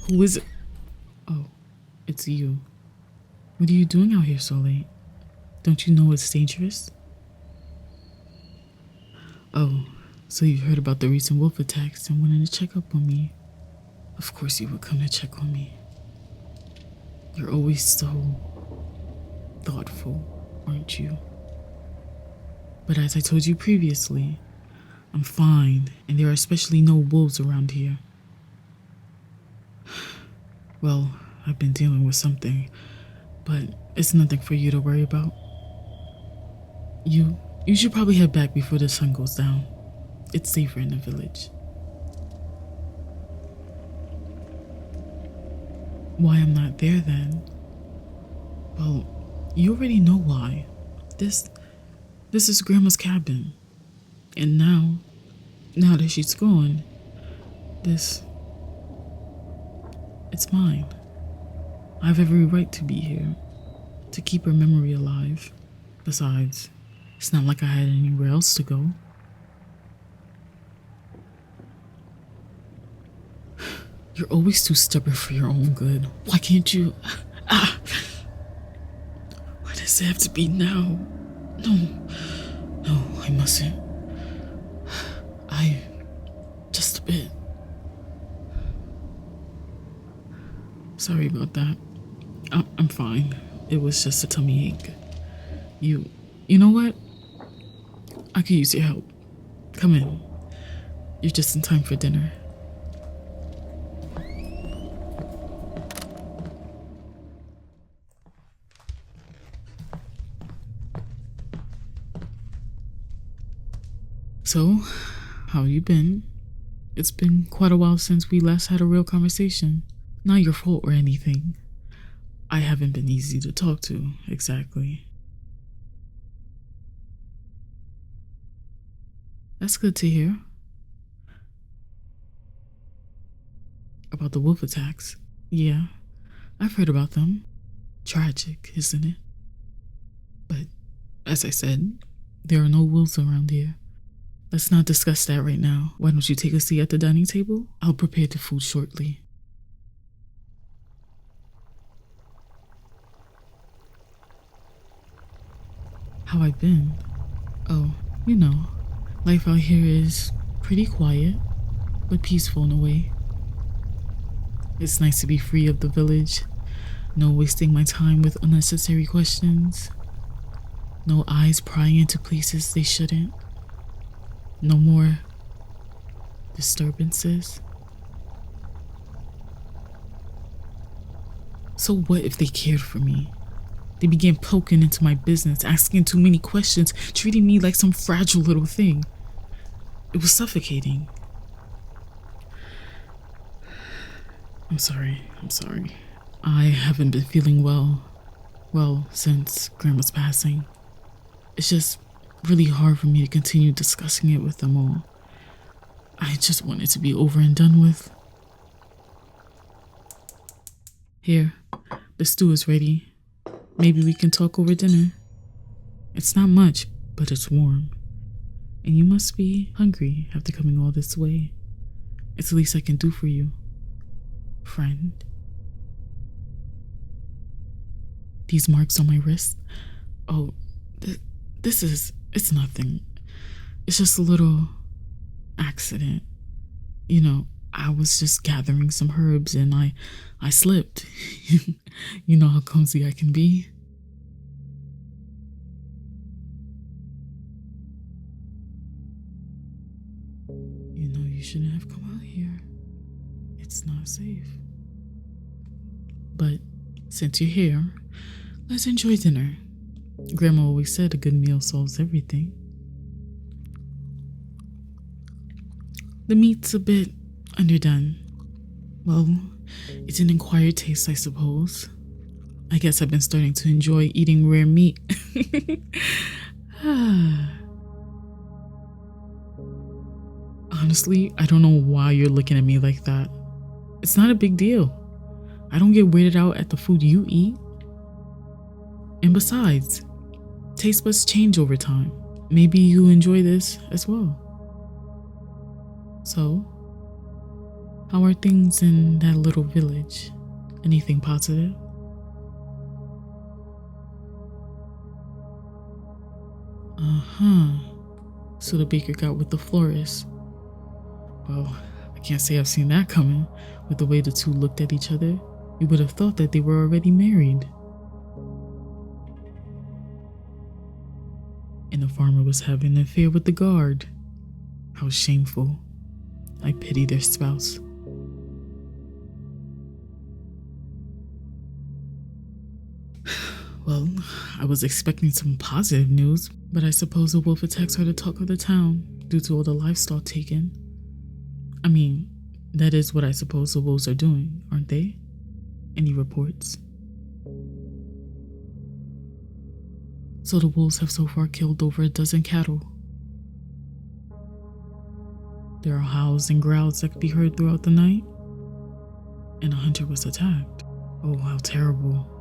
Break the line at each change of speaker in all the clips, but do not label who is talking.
Who is it? Oh, it's you. What are you doing out here so late? Don't you know it's dangerous? Oh, so you heard about the recent wolf attacks and wanted to check up on me. Of course you would come to check on me. You're always so thoughtful, aren't you? But as I told you previously, I'm fine, and there are especially no wolves around here. Well, I've been dealing with something, but it's nothing for you to worry about. You should probably head back before the sun goes down. It's safer in the village. Why I'm not there then? Well, you already know why. This is Grandma's cabin. And now that she's gone, it's mine. I have every right to be here, to keep her memory alive. Besides, it's not like I had anywhere else to go. You're always too stubborn for your own good. Why can't you? Why does it have to be now? No, I mustn't. Just a bit. Sorry about that. I'm fine. It was just a tummy ache. You know what? I could use your help. Come in. You're just in time for dinner. So, how you been? It's been quite a while since we last had a real conversation. Not your fault or anything. I haven't been easy to talk to, exactly. That's good to hear. About the wolf attacks. Yeah, I've heard about them. Tragic, isn't it? But, as I said, there are no wolves around here. Let's not discuss that right now. Why don't you take a seat at the dining table? I'll prepare the food shortly. How I've been? Oh, you know, life out here is pretty quiet, but peaceful in a way. It's nice to be free of the village. No wasting my time with unnecessary questions. No eyes prying into places they shouldn't. No more disturbances. So what if they cared for me? They began poking into my business, asking too many questions, treating me like some fragile little thing. It was suffocating. I'm sorry. I haven't been feeling well since Grandma's passing. It's just really hard for me to continue discussing it with them all. I just want it to be over and done with. Here, the stew is ready. Maybe we can talk over dinner. It's not much, but it's warm. And you must be hungry after coming all this way. It's the least I can do for you, friend. These marks on my wrist? Oh, it's nothing. It's just a little accident. You know, I was just gathering some herbs and I slipped. You know how clumsy I can be. You know you shouldn't have come out here. It's not safe. But since you're here, let's enjoy dinner. Grandma always said a good meal solves everything. The meat's a bit underdone. Well, it's an acquired taste, I suppose. I guess I've been starting to enjoy eating rare meat. Honestly, I don't know why you're looking at me like that. It's not a big deal. I don't get weirded out at the food you eat. And besides, taste buds change over time. Maybe you enjoy this as well. So, How are things in that little village? Anything positive? Uh-huh. So the baker got with the florist. Well, I can't say I've seen that coming. With the way the two looked at each other, you would have thought that they were already married. And the farmer was having an affair with the guard. How shameful. I pity their spouse. Well, I was expecting some positive news, but I suppose the wolf attacks are the talk of the town due to all the livestock taken. I mean, that is what I suppose the wolves are doing, aren't they? Any reports? So the wolves have so far killed over a dozen cattle. There are howls and growls that could be heard throughout the night. And a hunter was attacked. Oh, how terrible.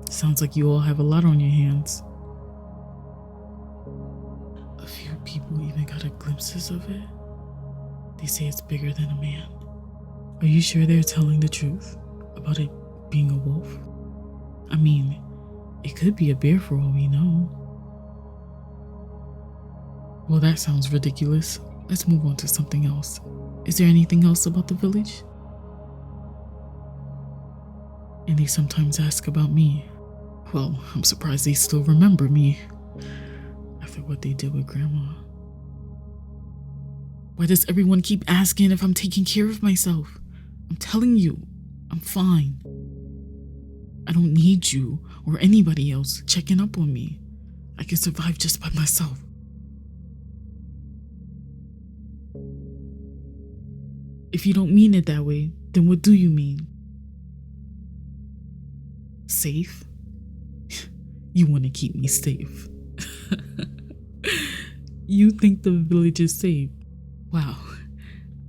Sounds like you all have a lot on your hands. A few people even got a glimpses of it. They say it's bigger than a man. Are you sure they're telling the truth about it being a wolf? I mean, it could be a bear for all we know. Well, that sounds ridiculous. Let's move on to something else. Is there anything else about the village? And they sometimes ask about me. Well, I'm surprised they still remember me after what they did with Grandma. Why does everyone keep asking if I'm taking care of myself? I'm telling you, I'm fine. I don't need you or anybody else checking up on me. I can survive just by myself. If you don't mean it that way, then what do you mean? Safe? You want to keep me safe. You think the village is safe? Wow,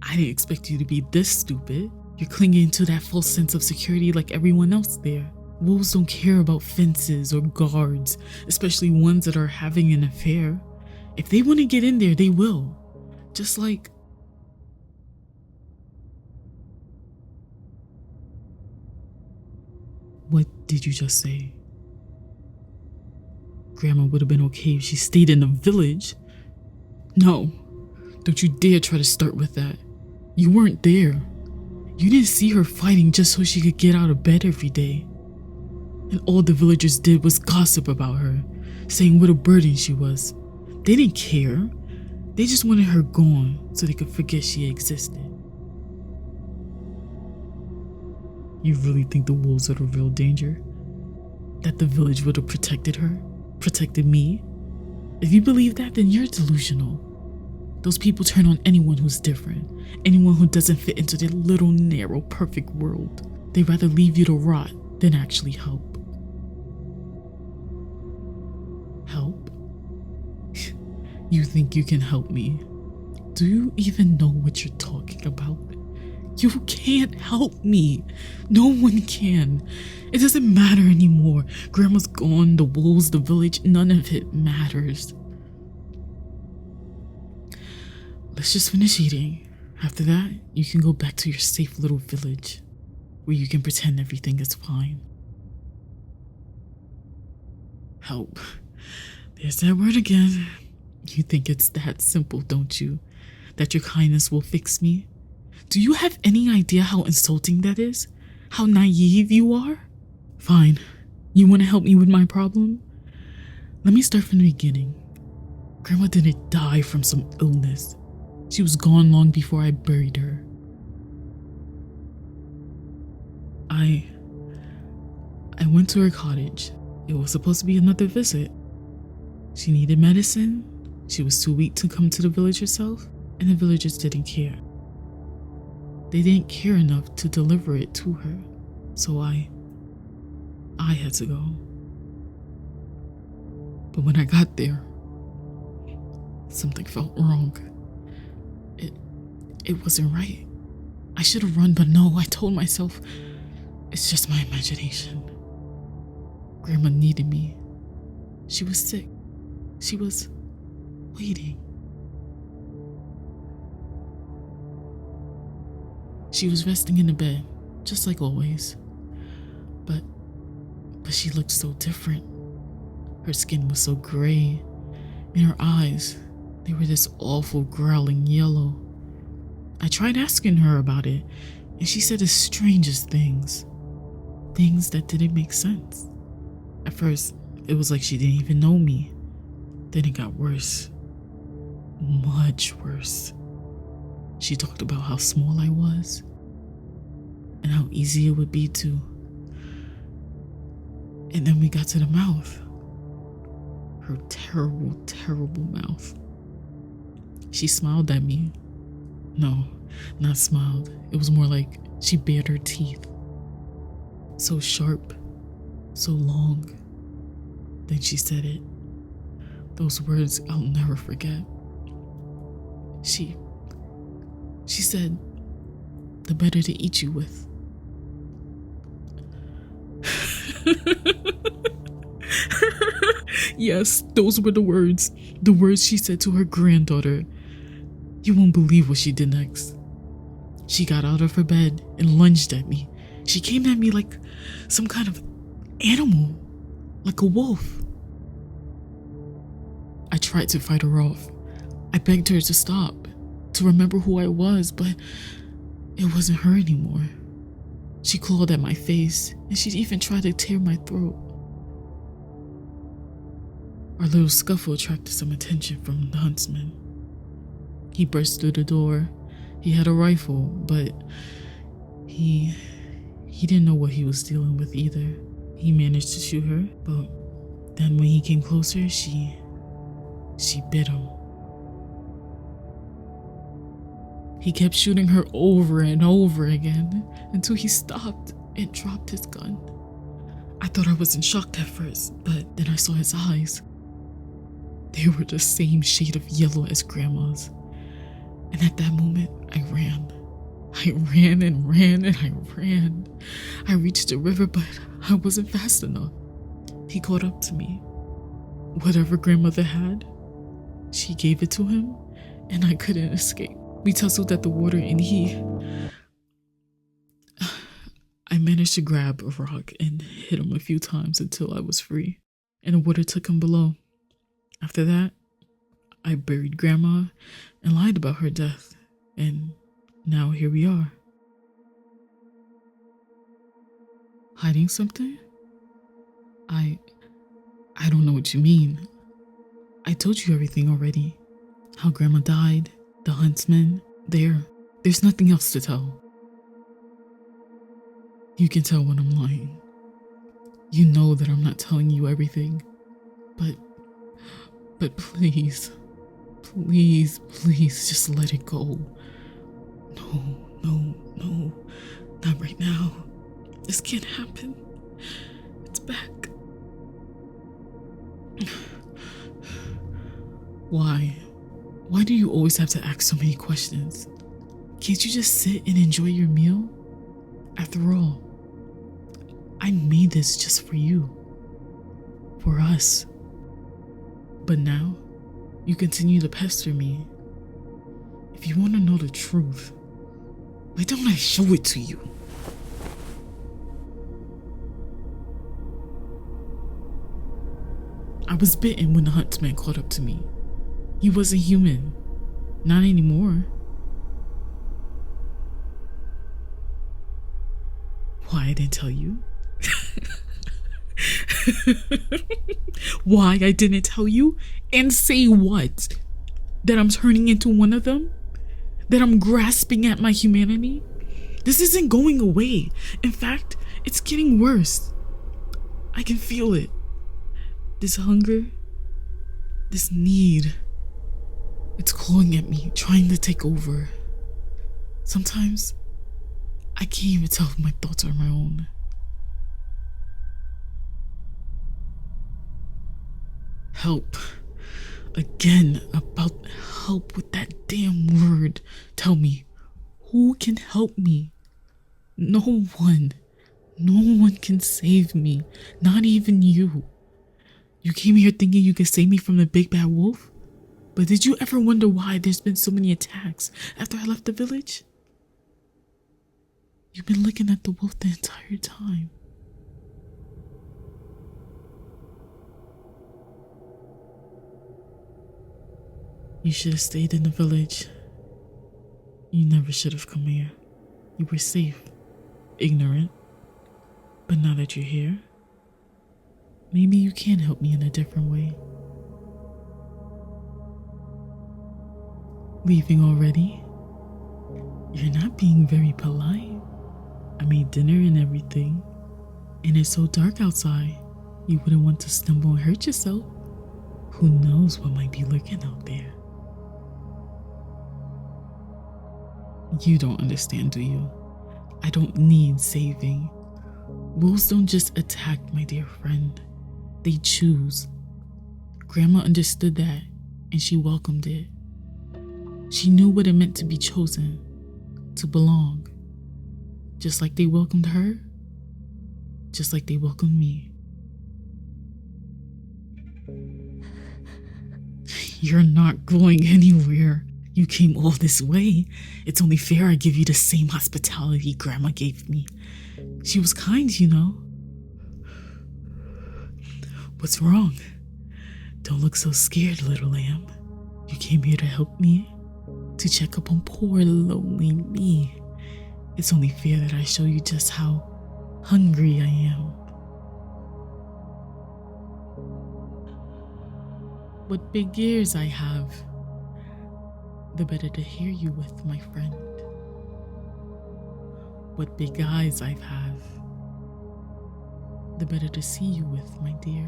I didn't expect you to be this stupid. You're clinging to that false sense of security like everyone else there. Wolves don't care about fences or guards, especially ones that are having an affair. If they want to get in there, they will. Just like... What did you just say? Grandma would have been okay if she stayed in the village. No, don't you dare try to start with that. You weren't there. You didn't see her fighting just so she could get out of bed every day. And all the villagers did was gossip about her, saying what a burden she was. They didn't care. They just wanted her gone so they could forget she existed. You really think the wolves are the real danger? That the village would have protected her? Protected me? If you believe that, then you're delusional. Those people turn on anyone who's different, anyone who doesn't fit into their little, narrow, perfect world. They'd rather leave you to rot than actually help. Help? You think you can help me? Do you even know what you're talking about? You can't help me. No one can. It doesn't matter anymore. Grandma's gone, the wolves, the village, none of it matters. Let's just finish eating. After that, you can go back to your safe little village, where you can pretend everything is fine. Help. There's that word again. You think it's that simple, don't you? That your kindness will fix me? Do you have any idea how insulting that is? How naive you are? Fine. You want to help me with my problem? Let me start from the beginning. Grandma didn't die from some illness. She was gone long before I buried her. I went to her cottage. It was supposed to be another visit. She needed medicine. She was too weak to come to the village herself, and the villagers didn't care. They didn't care enough to deliver it to her, so I had to go. But when I got there, something felt wrong. It wasn't right. I should have run, but no, I told myself, it's just my imagination. Grandma needed me. She was sick. She was waiting. She was resting in the bed, just like always. But she looked so different. Her skin was so gray, and her eyes, they were this awful growling yellow. I tried asking her about it, and she said the strangest things. Things that didn't make sense. At first, it was like she didn't even know me. Then it got worse. Much worse. She talked about how small I was, and how easy it would be to. And then we got to the mouth. Her terrible, terrible mouth. She smiled at me. No, not smiled. It was more like she bared her teeth. So sharp, so long. Then she said it. Those words I'll never forget. She said, "The better to eat you with." Yes, those were the words. The words she said to her granddaughter. You won't believe what she did next. She got out of her bed and lunged at me. She came at me like some kind of animal, like a wolf. I tried to fight her off. I begged her to stop, to remember who I was, but it wasn't her anymore. She clawed at my face, and she even tried to tear my throat. Our little scuffle attracted some attention from the huntsman. He burst through the door. He had a rifle, but he didn't know what he was dealing with either. He managed to shoot her, but then when he came closer, she bit him. He kept shooting her over and over again until he stopped and dropped his gun. I thought I was in shock at first, but then I saw his eyes. They were the same shade of yellow as Grandma's. And at that moment, I ran. I ran and ran and I ran. I reached the river, but I wasn't fast enough. He caught up to me. Whatever Grandmother had, she gave it to him, and I couldn't escape. We tussled at the water, and I managed to grab a rock and hit him a few times until I was free, and the water took him below. After that, I buried Grandma and lied about her death, and now here we are. Hiding something? I don't know what you mean. I told you everything already. How Grandma died, the huntsman, there's nothing else to tell. You can tell when I'm lying. You know that I'm not telling you everything, but please, just let it go. No, not right now. This can't happen. It's back. Why? Why do you always have to ask so many questions? Can't you just sit and enjoy your meal? After all, I made this just for you. For us. But now, you continue to pester me. If you want to know the truth, why don't I show it to you? I was bitten when the huntsman caught up to me. He wasn't human. Not anymore. Why I didn't tell you? Why I didn't tell you? And say what? That I'm turning into one of them? That I'm grasping at my humanity? This isn't going away. In fact, it's getting worse. I can feel it. This hunger, this need, it's clawing at me, trying to take over. Sometimes, I can't even tell if my thoughts are my own. Help. Again, about help with that damn word. Tell me, who can help me? No one. No one can save me. Not even you. You came here thinking you could save me from the big bad wolf? But did you ever wonder why there's been so many attacks after I left the village? You've been looking at the wolf the entire time. You should have stayed in the village. You never should have come here. You were safe, ignorant. But now that you're here, maybe you can help me in a different way. Leaving already? You're not being very polite. I made dinner and everything, and it's so dark outside. You wouldn't want to stumble and hurt yourself. Who knows what might be lurking out there? You don't understand, do you? I don't need saving. Wolves don't just attack, my dear friend. They choose. Grandma understood that, and she welcomed it. She knew what it meant to be chosen, to belong. Just like they welcomed her, just like they welcomed me. You're not going anywhere. You came all this way. It's only fair I give you the same hospitality Grandma gave me. She was kind, you know. What's wrong? Don't look so scared, little lamb. You came here to help me, to check up on poor, lonely me. It's only fair that I show you just how hungry I am. What big ears I have. The better to hear you with, my friend. What big eyes I have. The better to see you with, my dear.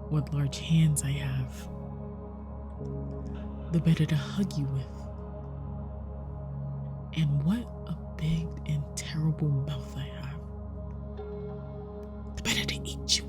What large hands I have. The better to hug you with. And what a big and terrible mouth I have. The better to eat you